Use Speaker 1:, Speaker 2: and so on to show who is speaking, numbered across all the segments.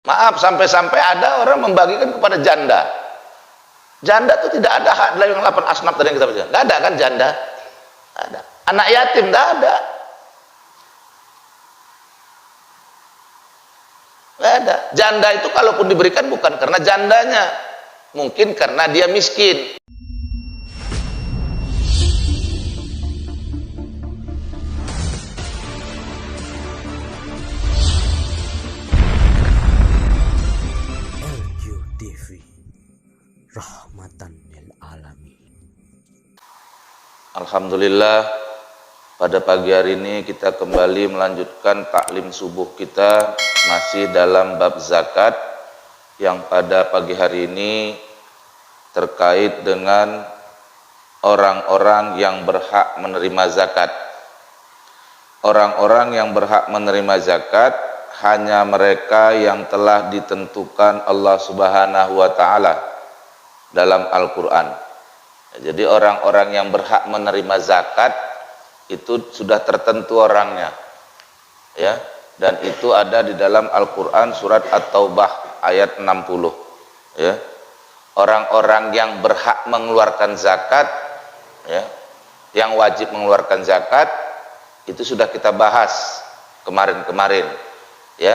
Speaker 1: Maaf, sampai-sampai ada orang membagikan kepada janda. Janda itu tidak ada hak dalam 8 asnaf tadi yang kita baca. Enggak ada kan janda? Nggak ada. Anak yatim enggak ada. Enggak ada. Janda itu kalaupun diberikan bukan karena jandanya, mungkin karena dia miskin.
Speaker 2: Rahmatan lil alamin.
Speaker 1: Alhamdulillah, pada pagi hari ini kita kembali melanjutkan taklim subuh kita masih dalam bab zakat, yang pada pagi hari ini terkait dengan orang-orang yang berhak menerima zakat. Orang-orang yang berhak menerima zakat hanya mereka yang telah ditentukan Allah Subhanahu wa taala dalam Al-Quran. Jadi orang-orang yang berhak menerima zakat itu sudah tertentu orangnya, ya, dan itu ada di dalam Al-Quran surat At-Taubah ayat 60, ya. Orang-orang yang berhak mengeluarkan zakat, ya, yang wajib mengeluarkan zakat itu sudah kita bahas kemarin-kemarin, ya,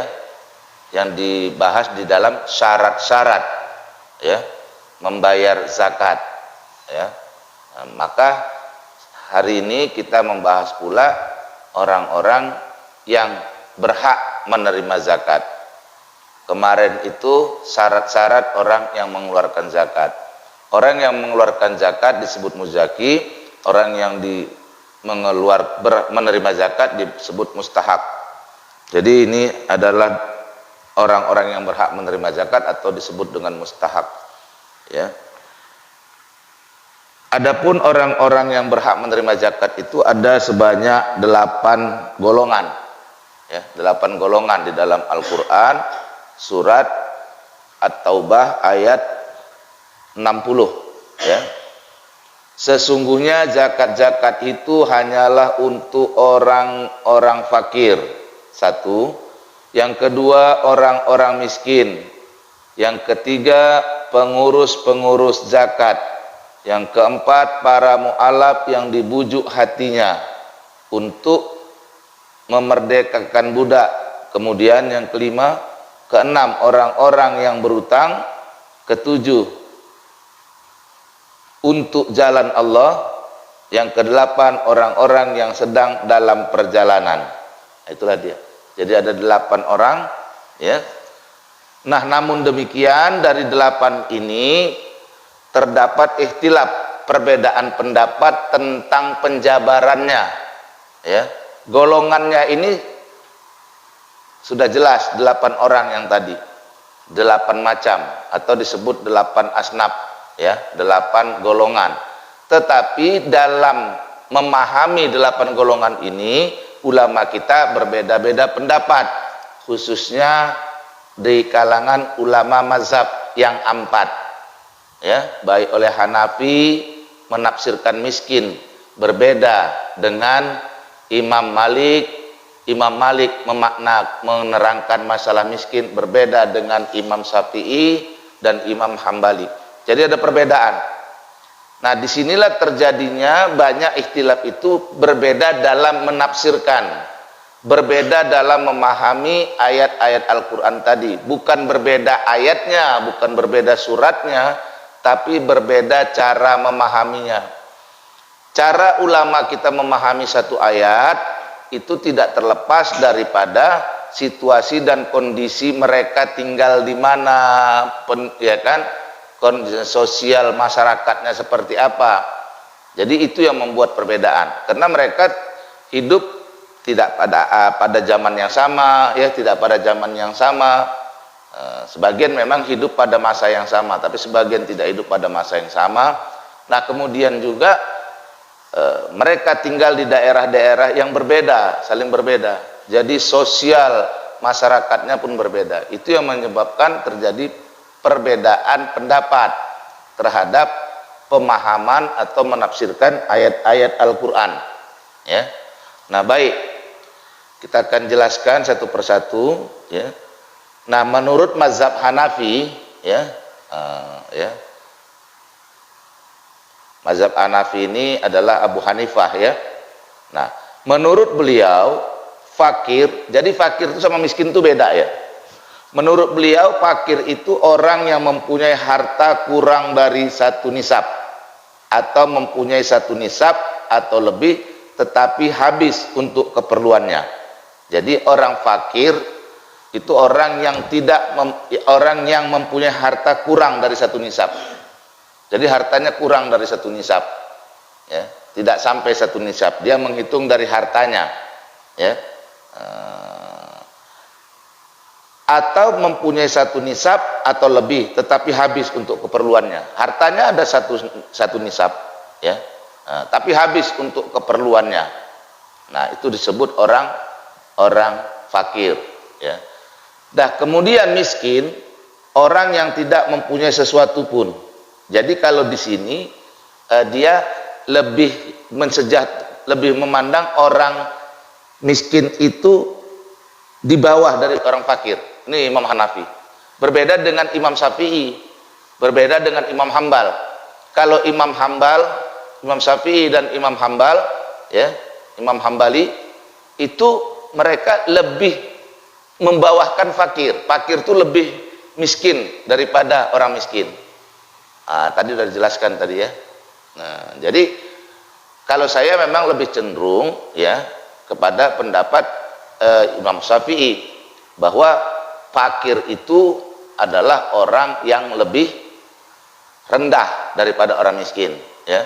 Speaker 1: yang dibahas di dalam syarat-syarat, ya, membayar zakat, ya. Nah, maka hari ini kita membahas pula orang-orang yang berhak menerima zakat. Kemarin itu syarat-syarat orang yang mengeluarkan zakat. Orang yang mengeluarkan zakat disebut muzaki, orang yang menerima zakat disebut mustahab. Jadi ini adalah orang-orang yang berhak menerima zakat atau disebut dengan mustahab, ya. Adapun orang-orang yang berhak menerima zakat itu ada sebanyak 8 golongan, ya, 8 golongan di dalam Al-Quran surat At-Taubah ayat 60, ya. Sesungguhnya zakat-zakat itu hanyalah untuk orang-orang fakir, satu. Yang kedua, orang-orang miskin. Yang ketiga, pengurus-pengurus zakat. Yang keempat, para mu'alaf yang dibujuk hatinya untuk memerdekakan budak. Kemudian yang kelima, keenam, orang-orang yang berutang. Ketujuh, untuk jalan Allah. Yang kedelapan, orang-orang yang sedang dalam perjalanan. Itulah dia. Jadi ada 8 orang, ya. Nah, namun demikian dari 8 ini terdapat ikhtilaf, perbedaan pendapat tentang penjabarannya, ya. Golongannya ini sudah jelas 8 orang yang tadi, 8 macam atau disebut 8 asnaf, ya, 8 golongan. Tetapi dalam memahami 8 golongan ini, ulama kita berbeda-beda pendapat, khususnya di kalangan ulama mazhab yang 4, ya, baik oleh Hanafi menafsirkan miskin berbeda dengan Imam Malik. Imam Malik menerangkan masalah miskin berbeda dengan Imam Syafi'i dan Imam Hambali. Jadi ada perbedaan. Nah, disinilah terjadinya banyak ikhtilaf itu, berbeda dalam menafsirkan, berbeda dalam memahami ayat-ayat Al-Quran tadi. Bukan berbeda ayatnya, bukan berbeda suratnya, tapi berbeda cara memahaminya. Cara ulama kita memahami satu ayat itu tidak terlepas daripada situasi dan kondisi mereka tinggal di mana, ya kan, kondisi sosial masyarakatnya seperti apa. Jadi itu yang membuat perbedaan, karena mereka hidup tidak pada zaman yang sama, ya, tidak pada zaman yang sama. Sebagian memang hidup pada masa yang sama, tapi sebagian tidak hidup pada masa yang sama. Nah, kemudian juga mereka tinggal di daerah-daerah yang berbeda, saling berbeda. Jadi sosial masyarakatnya pun berbeda. Itu yang menyebabkan terjadi perbedaan pendapat terhadap pemahaman atau menafsirkan ayat-ayat Al-Quran, ya. Nah, baik, kita akan jelaskan satu persatu, ya. Nah, menurut mazhab Hanafi, mazhab Hanafi ini adalah Abu Hanifah ya. Nah, menurut beliau fakir, jadi fakir itu sama miskin itu beda ya. Menurut beliau fakir itu orang yang mempunyai harta kurang dari 1 nisab atau mempunyai 1 nisab atau lebih tetapi habis untuk keperluannya. Jadi orang fakir itu orang yang orang yang mempunyai harta kurang dari 1 nisab. Jadi hartanya kurang dari 1 nisab. Ya, tidak sampai 1 nisab. Dia menghitung dari hartanya. Ya. Atau mempunyai 1 nisab atau lebih tetapi habis untuk keperluannya. Hartanya ada satu nisab ya. Tapi habis untuk keperluannya. Nah, itu disebut orang fakir ya. Dah kemudian miskin, orang yang tidak mempunyai sesuatu pun. Jadi kalau di sini dia lebih memandang orang miskin itu di bawah dari orang fakir. Ini Imam Hanafi. Berbeda dengan Imam Syafi'i, berbeda dengan Imam Hambal. Kalau Imam Syafi'i dan Imam Hambal, ya, Imam Hambali itu mereka lebih membawahkan fakir. Fakir itu lebih miskin daripada orang miskin. Tadi sudah dijelaskan tadi ya. Nah, jadi kalau saya memang lebih cenderung ya kepada pendapat Imam Syafi'i bahwa fakir itu adalah orang yang lebih rendah daripada orang miskin ya.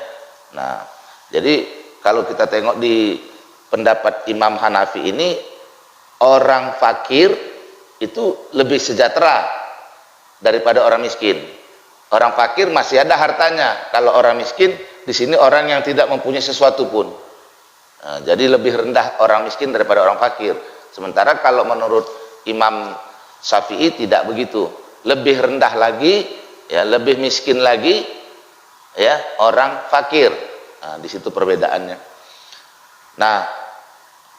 Speaker 1: Nah, jadi kalau kita tengok di pendapat Imam Hanafi ini, orang fakir itu lebih sejahtera daripada orang miskin. Orang fakir masih ada hartanya. Kalau orang miskin di sini orang yang tidak mempunyai sesuatu pun. Nah, jadi lebih rendah orang miskin daripada orang fakir. Sementara kalau menurut Imam Syafi'i tidak begitu, lebih rendah lagi ya, lebih miskin lagi ya orang fakir. Nah, di situ perbedaannya. Nah,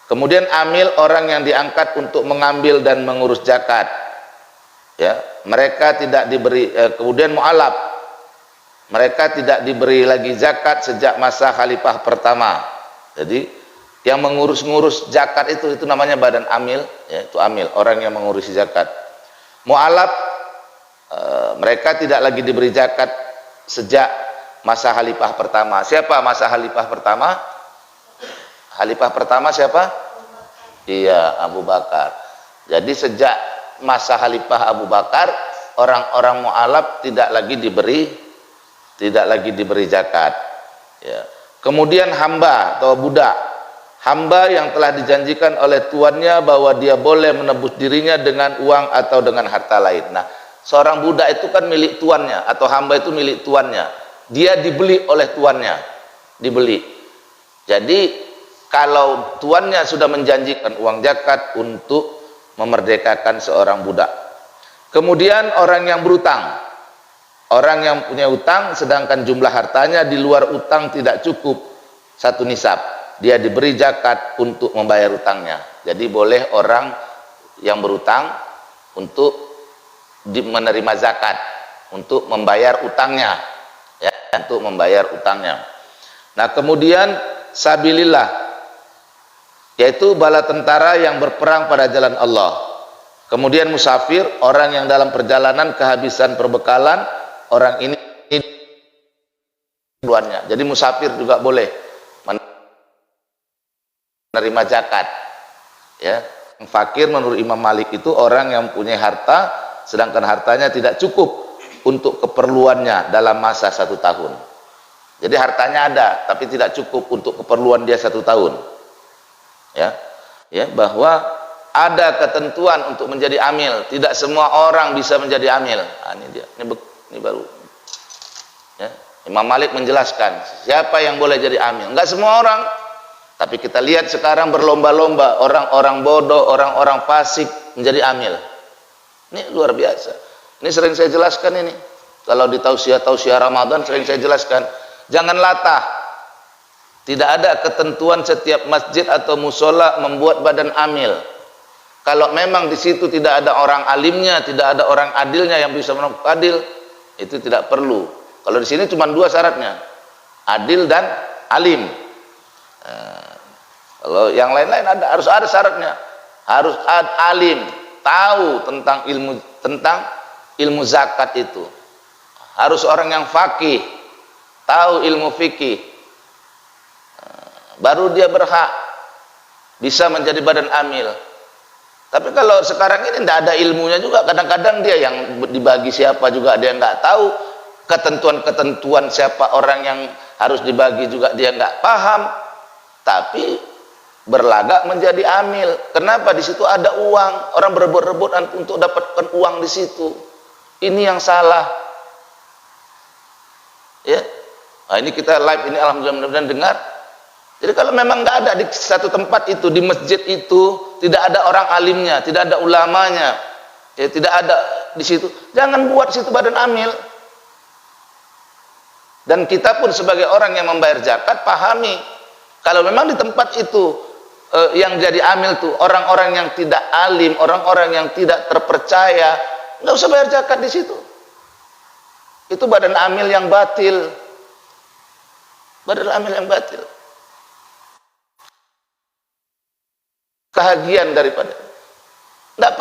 Speaker 1: kemudian amil, orang yang diangkat untuk mengambil dan mengurus zakat ya, mereka tidak diberi kemudian mu'alaf, mereka tidak diberi lagi zakat sejak masa khalifah pertama. Jadi yang mengurus-ngurus zakat itu namanya badan amil ya, itu amil, orang yang mengurusi zakat. Mu'alaf, mereka tidak lagi diberi zakat sejak masa khalifah pertama. Siapa masa khalifah pertama? Khalifah pertama siapa? Iya, Abu Bakar. Jadi sejak masa khalifah Abu Bakar, orang-orang mu'alaf tidak lagi diberi zakat ya. Kemudian hamba atau budak, hamba yang telah dijanjikan oleh tuannya bahwa dia boleh menebus dirinya dengan uang atau dengan harta lain. Nah, seorang budak itu kan milik tuannya, atau hamba itu milik tuannya. Dia dibeli oleh tuannya, dibeli. Jadi kalau tuannya sudah menjanjikan uang zakat untuk memerdekakan seorang budak. Kemudian orang yang berutang, orang yang punya utang sedangkan jumlah hartanya di luar utang tidak cukup 1 nisab, dia diberi zakat untuk membayar utangnya. Jadi boleh orang yang berutang untuk menerima zakat untuk membayar utangnya ya, untuk membayar utangnya. Nah, kemudian sabilillah, yaitu bala tentara yang berperang pada jalan Allah. Kemudian musafir, orang yang dalam perjalanan kehabisan perbekalan, orang ini keperluannya. Jadi musafir juga boleh menerima zakat ya. Fakir menurut Imam Malik itu orang yang punya harta sedangkan hartanya tidak cukup untuk keperluannya dalam masa 1 tahun. Jadi hartanya ada tapi tidak cukup untuk keperluan dia 1 tahun ya. Ya, bahwa ada ketentuan untuk menjadi amil, tidak semua orang bisa menjadi amil. Ini dia, ini baru ya. Imam Malik menjelaskan siapa yang boleh jadi amil. Enggak semua orang. Tapi kita lihat sekarang berlomba-lomba orang-orang bodoh, orang-orang fasik menjadi amil. Ini luar biasa. Ini sering saya jelaskan ini. Kalau di tausiah Ramadan sering saya jelaskan. Jangan latah. Tidak ada ketentuan setiap masjid atau musola membuat badan amil. Kalau memang di situ tidak ada orang alimnya, tidak ada orang adilnya yang bisa menempuh adil, itu tidak perlu. Kalau di sini cuma dua syaratnya, adil dan alim. Kalau yang lain-lain harus ada syaratnya, harus alim, tahu tentang ilmu zakat itu, harus orang yang faqih, tahu ilmu fikih, baru dia berhak bisa menjadi badan amil. Tapi kalau sekarang ini tidak ada ilmunya juga, kadang-kadang dia yang dibagi siapa juga dia nggak tahu, ketentuan-ketentuan siapa orang yang harus dibagi juga dia nggak paham, tapi berlagak menjadi amil. Kenapa? Di situ ada uang, orang berebut-rebutan untuk dapatkan uang di situ. Ini yang salah. Ya, nah, ini kita live ini alhamdulillah mudah-mudahan dengar. Jadi kalau memang nggak ada di satu tempat itu, di masjid itu tidak ada orang alimnya, tidak ada ulamanya, ya, tidak ada di situ, jangan buat situ badan amil. Dan kita pun sebagai orang yang membayar zakat pahami, kalau memang di tempat itu yang jadi amil tuh orang-orang yang tidak alim, orang-orang yang tidak terpercaya, nggak usah bayar zakat di situ. Itu badan amil yang batil, badan amil yang batil. Kehagian daripada tidak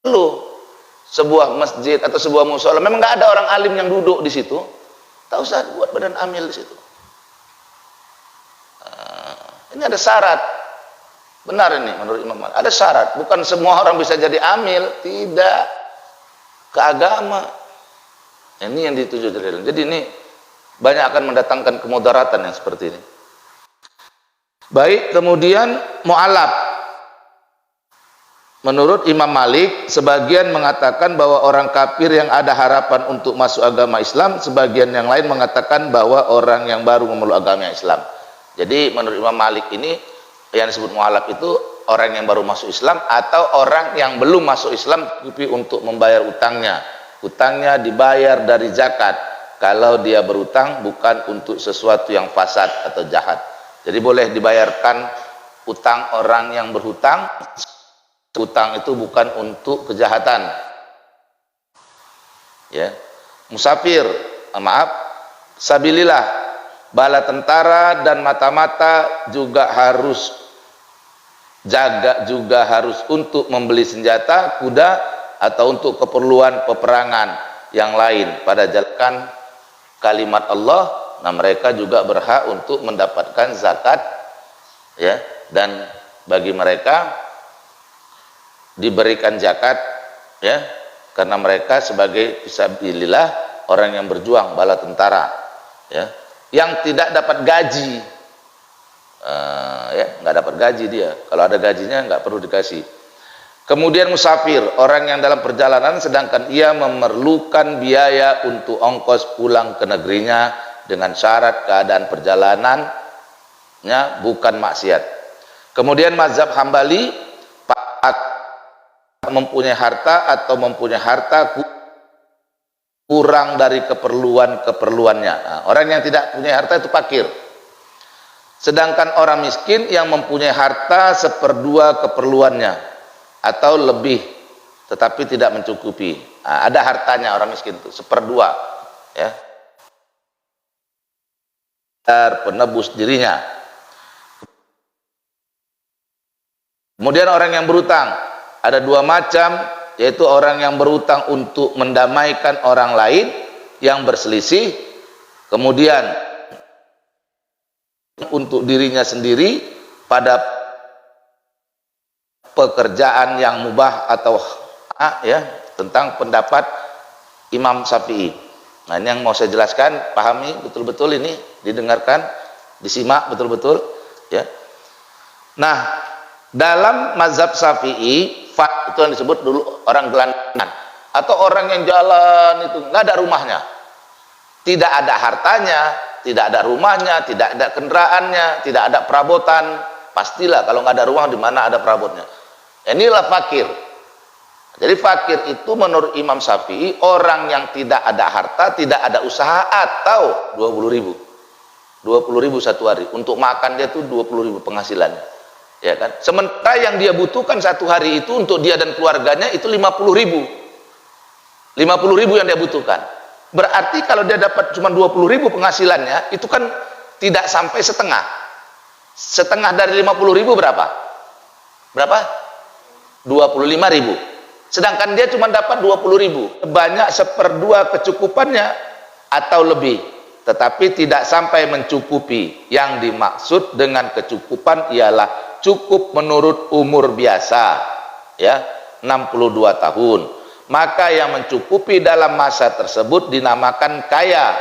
Speaker 1: perlu sebuah masjid atau sebuah musola, memang nggak ada orang alim yang duduk di situ, tak usah buat badan amil di situ. Ini ada syarat, benar ini menurut Imam Malik, ada syarat, bukan semua orang bisa jadi amil, tidak, ke agama. Ini yang dituju dari. Jadi ini banyak akan mendatangkan kemudaratan yang seperti ini. Baik, kemudian mu'alaf. Menurut Imam Malik, sebagian mengatakan bahwa orang kafir yang ada harapan untuk masuk agama Islam, sebagian yang lain mengatakan bahwa orang yang baru memeluk agama Islam. Jadi menurut Imam Malik ini yang disebut mu'alaf itu orang yang baru masuk Islam atau orang yang belum masuk Islam tapi untuk membayar utangnya. Utangnya dibayar dari zakat. Kalau dia berutang bukan untuk sesuatu yang fasad atau jahat. Jadi boleh dibayarkan utang orang yang berhutang. Utang itu bukan untuk kejahatan. Ya. Musafir, sabilillah, bala tentara dan mata-mata juga harus jaga, juga harus untuk membeli senjata, kuda atau untuk keperluan peperangan yang lain pada jalan kalimat Allah. Nah, mereka juga berhak untuk mendapatkan zakat, ya, dan bagi mereka diberikan zakat, ya, karena mereka sebagai fisabilillah, orang yang berjuang, bala tentara, ya, yang tidak dapat gaji, ya, nggak dapat gaji dia. Kalau ada gajinya nggak perlu dikasih. Kemudian musafir, orang yang dalam perjalanan sedangkan ia memerlukan biaya untuk ongkos pulang ke negerinya dengan syarat keadaan perjalanannya bukan maksiat. Kemudian mazhab Hambali, mempunyai harta atau mempunyai harta kurang dari keperluannya. Nah, orang yang tidak punya harta itu fakir. Sedangkan orang miskin yang mempunyai harta seperdua keperluannya atau lebih, tetapi tidak mencukupi. Nah, ada hartanya orang miskin itu seperdua, ya, penebus dirinya. Kemudian orang yang berutang, ada dua macam, yaitu orang yang berutang untuk mendamaikan orang lain yang berselisih, kemudian untuk dirinya sendiri pada pekerjaan yang mubah atau ya, tentang pendapat Imam Syafi'i. Nah, ini yang mau saya jelaskan, pahami betul-betul ini, didengarkan, disimak betul-betul, ya. Nah, dalam mazhab Syafi'i, itu yang disebut dulu orang gelandangan atau orang yang jalan itu nggak ada rumahnya, tidak ada hartanya, tidak ada rumahnya, tidak ada kendaraannya, tidak ada perabotan. Pastilah kalau nggak ada rumah di mana ada perabotnya. Inilah fakir. Jadi fakir itu menurut Imam Syafi'i orang yang tidak ada harta, tidak ada usaha atau 20.000 satu hari. Untuk makan dia tuh 20.000 penghasilannya. Ya kan? Sementara yang dia butuhkan satu hari itu untuk dia dan keluarganya itu 50.000. 50.000 yang dia butuhkan. Berarti kalau dia dapat cuma 20.000 penghasilannya, itu kan tidak sampai setengah. Setengah dari 50.000 berapa? Berapa? 25.000. Sedangkan dia cuma dapat 20.000. Banyak 1/2 kecukupannya atau lebih. Tetapi tidak sampai mencukupi. Yang dimaksud dengan kecukupan ialah cukup menurut umur biasa, ya, 62 tahun. Maka yang mencukupi dalam masa tersebut dinamakan kaya.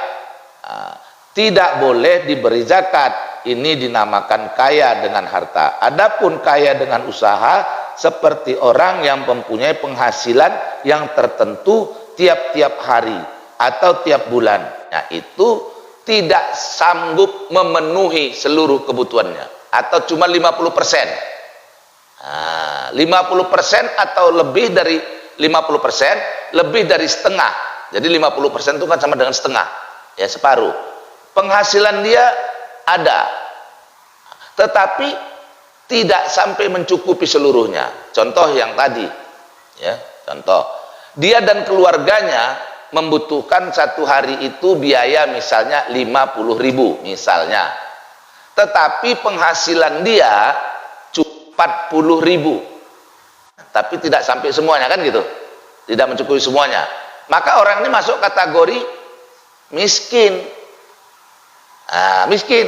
Speaker 1: Tidak boleh diberi zakat. Ini dinamakan kaya dengan harta. Adapun kaya dengan usaha seperti orang yang mempunyai penghasilan yang tertentu tiap-tiap hari atau tiap bulan. Nah, itu tidak sanggup memenuhi seluruh kebutuhannya atau cuma 50%. 50% atau lebih dari 50%, lebih dari setengah. Jadi 50% itu kan sama dengan setengah, ya, separuh. Penghasilan dia ada, tetapi tidak sampai mencukupi seluruhnya. Contoh yang tadi, ya, contoh dia dan keluarganya membutuhkan satu hari itu biaya misalnya 50.000 misalnya, tetapi penghasilan dia cukup 40.000, tapi tidak sampai semuanya, kan gitu, tidak mencukupi semuanya. Maka orang ini masuk kategori miskin. Miskin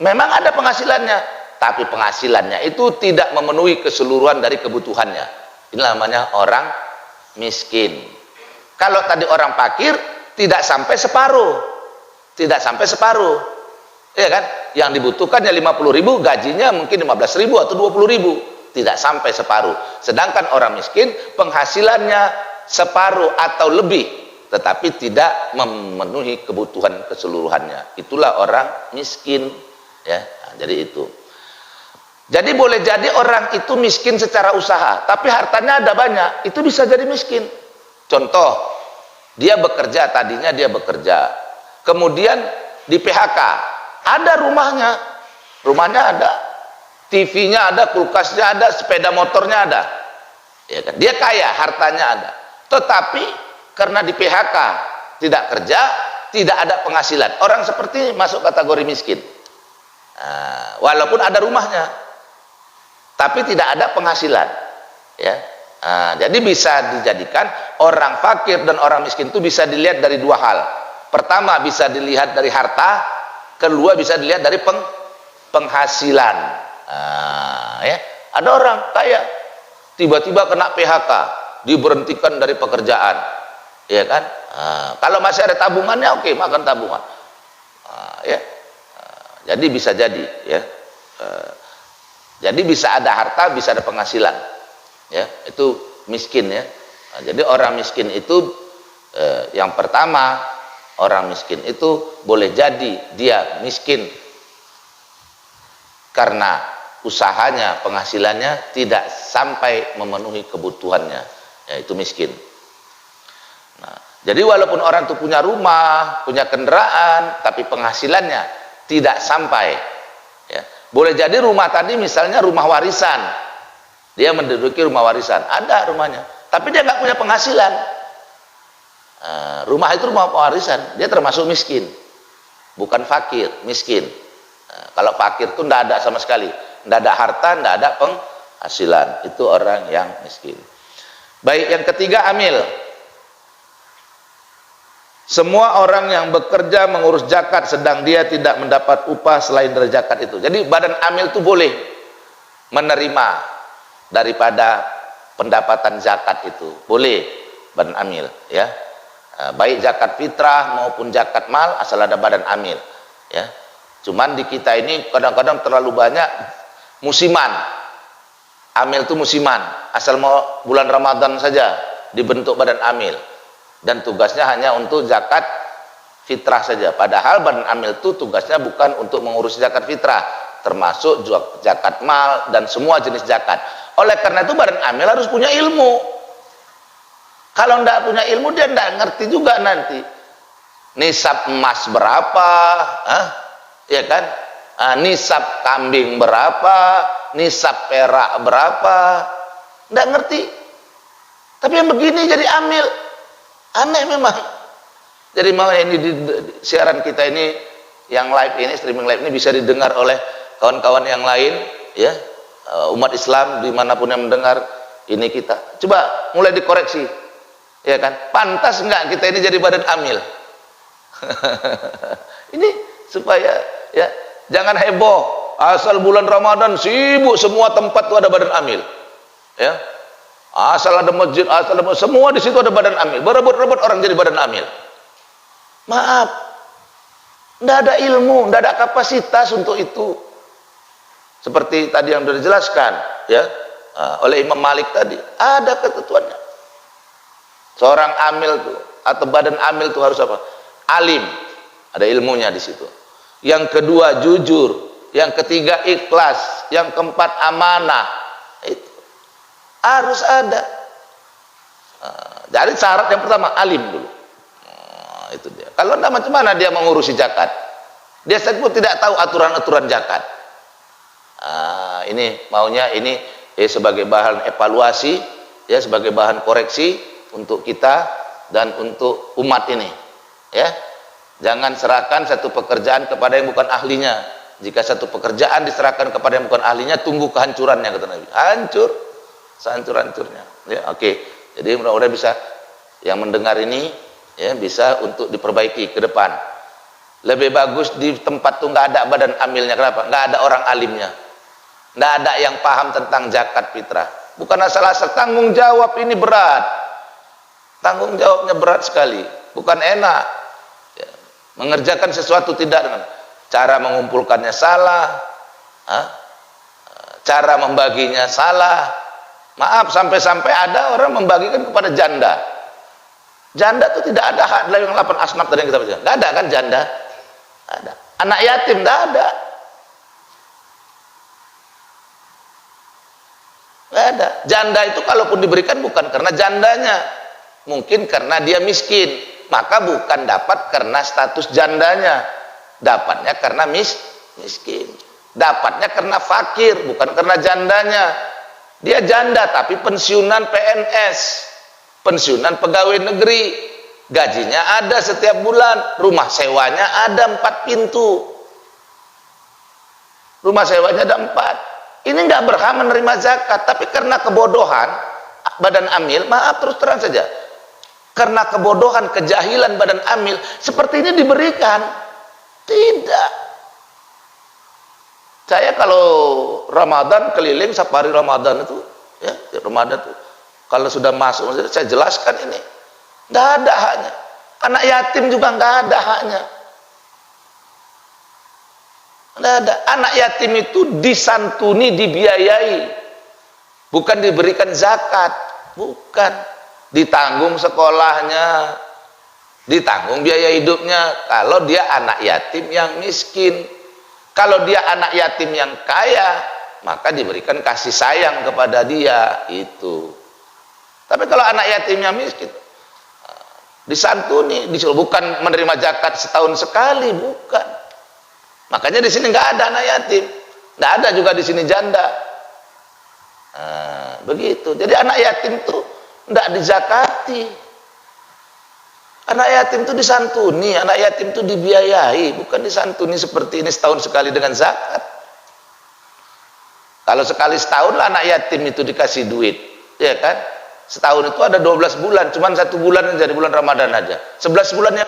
Speaker 1: memang ada penghasilannya, tapi penghasilannya itu tidak memenuhi keseluruhan dari kebutuhannya. Ini namanya orang miskin. Kalau tadi orang fakir, tidak sampai separuh, tidak sampai separuh, ya kan? Yang dibutuhkan ya 50.000, gajinya mungkin 15.000 atau 20.000, tidak sampai separuh. Sedangkan orang miskin penghasilannya separuh atau lebih, tetapi tidak memenuhi kebutuhan keseluruhannya. Itulah orang miskin, ya. Nah, jadi itu. Jadi boleh jadi orang itu miskin secara usaha, tapi hartanya ada banyak, itu bisa jadi miskin. Contoh, dia bekerja, tadinya dia bekerja, kemudian di PHK, ada rumahnya, ada, TV-nya ada, kulkasnya ada, sepeda motornya ada, ya kan? Dia kaya, hartanya ada, tetapi karena di PHK, tidak kerja, tidak ada penghasilan. Orang seperti ini masuk kategori miskin. Walaupun ada rumahnya, tapi tidak ada penghasilan, ya. Jadi bisa dijadikan orang fakir dan orang miskin itu bisa dilihat dari dua hal. Pertama bisa dilihat dari harta, kedua bisa dilihat dari penghasilan. Ya. Ada orang kaya, tiba-tiba kena PHK, diberhentikan dari pekerjaan, ya kan? Kalau masih ada tabungannya, oke, makan tabungan. Ya. Jadi bisa jadi, ya. Jadi bisa ada harta, bisa ada penghasilan, ya, itu miskin, ya. Nah, jadi orang miskin itu yang pertama, orang miskin itu boleh jadi dia miskin karena usahanya, penghasilannya tidak sampai memenuhi kebutuhannya, yaitu miskin. Nah, jadi walaupun orang itu punya rumah, punya kendaraan, tapi penghasilannya tidak sampai, ya. Boleh jadi rumah tadi misalnya rumah warisan, dia menduduki rumah warisan, ada rumahnya, tapi dia nggak punya penghasilan. Rumah itu rumah warisan, dia termasuk miskin, bukan fakir, miskin. Kalau fakir itu nggak ada sama sekali, nggak ada harta, nggak ada penghasilan, itu orang yang miskin. Baik, yang ketiga amil. Semua orang yang bekerja mengurus zakat sedang dia tidak mendapat upah selain dari zakat itu. Jadi badan amil itu boleh menerima daripada pendapatan zakat itu, boleh badan amil, ya. Baik zakat fitrah maupun zakat mal, asal ada badan amil, ya. Cuman di kita ini kadang-kadang terlalu banyak musiman. Amil itu musiman, asal mau bulan Ramadan saja dibentuk badan amil, dan tugasnya hanya untuk zakat fitrah saja. Padahal badan amil itu tugasnya bukan untuk mengurus zakat fitrah, termasuk zakat mal dan semua jenis zakat. Oleh karena itu badan amil harus punya ilmu. Kalau tidak punya ilmu, dia tidak ngerti juga nanti nisab emas berapa, ya kan? Nisab kambing berapa, nisab perak berapa, nggak ngerti. Tapi yang begini jadi amil, aneh memang. Jadi mau ini di siaran kita ini, yang live ini, streaming live ini bisa didengar oleh kawan-kawan yang lain, ya, umat Islam dimanapun yang mendengar ini kita. Coba mulai dikoreksi, ya kan? Pantas nggak kita ini jadi badan amil? Ini supaya ya jangan heboh. Asal bulan Ramadan sibuk semua tempat tuh ada badan amil, ya. Asal ada masjid, asal ada semua di situ ada badan amil. Berebut-rebut orang jadi badan amil. Maaf, tidak ada ilmu, tidak ada kapasitas untuk itu. Seperti tadi yang sudah dijelaskan, ya, oleh Imam Malik tadi, ada ketentuannya. Seorang amil tuh atau badan amil tuh harus apa? Alim, ada ilmunya di situ. Yang kedua jujur, yang ketiga ikhlas, yang keempat amanah. Itu harus ada. Jadi syarat yang pertama alim dulu. Itu dia. Kalau enggak macam mana dia mengurusi zakat? Dia sebut tidak tahu aturan-aturan zakat. Ini maunya ini sebagai bahan evaluasi, ya, sebagai bahan koreksi untuk kita dan untuk umat ini, ya. Jangan serahkan satu pekerjaan kepada yang bukan ahlinya. Jika satu pekerjaan diserahkan kepada yang bukan ahlinya, tunggu kehancurannya, kata Nabi. Hancur, sehancur-hancurnya. Ya, oke. Jadi mudah-mudahan bisa yang mendengar ini, ya, bisa untuk diperbaiki ke depan. Lebih bagus di tempat tuh nggak ada badan amilnya. Kenapa? Nggak ada orang alimnya, nggak ada yang paham tentang zakat fitrah. Bukan asal-asal, tanggung jawab ini berat. Tanggung jawabnya berat sekali, bukan enak, ya. Mengerjakan sesuatu tidak dengan cara mengumpulkannya salah, cara membaginya salah. Maaf, sampai-sampai ada orang membagikan kepada janda. Janda itu tidak ada hak dalam 8 asnaf tadi yang kita baca. Tidak ada kan janda? Ada. Anak yatim tidak ada. Tidak ada. Janda itu kalaupun diberikan bukan karena jandanya, mungkin karena dia miskin, maka bukan dapat karena status jandanya, dapatnya karena miskin, dapatnya karena fakir, bukan karena jandanya. Dia janda tapi pensiunan PNS, pensiunan pegawai negeri, gajinya ada setiap bulan, rumah sewanya ada 4 pintu, rumah sewanya ada 4. Ini nggak berhak menerima zakat, tapi karena kebodohan badan amil, maaf terus terang saja, karena kebodohan, kejahilan badan amil, seperti ini diberikan. Tidak. Saya kalau Ramadan keliling safari Ramadan itu, ya, Ramadan itu kalau sudah masuk saya jelaskan ini, nggak ada haknya. Anak yatim juga nggak ada haknya. Nggak ada. Anak yatim itu disantuni, dibiayai, bukan diberikan zakat, bukan. Ditanggung sekolahnya, ditanggung biaya hidupnya. Kalau dia anak yatim yang miskin, kalau dia anak yatim yang kaya, maka diberikan kasih sayang kepada dia itu. Tapi kalau anak yatim yang miskin, disantuni, disuruh, bukan menerima zakat setahun sekali, bukan. Makanya di sini nggak ada anak yatim, nggak ada juga di sini janda. Begitu. Jadi anak yatim tuh nggak dizakati. Anak yatim itu disantuni, anak yatim itu dibiayai, bukan disantuni seperti ini setahun sekali dengan zakat. Kalau sekali setahun lah anak yatim itu dikasih duit, ya kan? Setahun itu ada 12 bulan, cuman 1 bulan jadi bulan Ramadan aja. 11 bulannya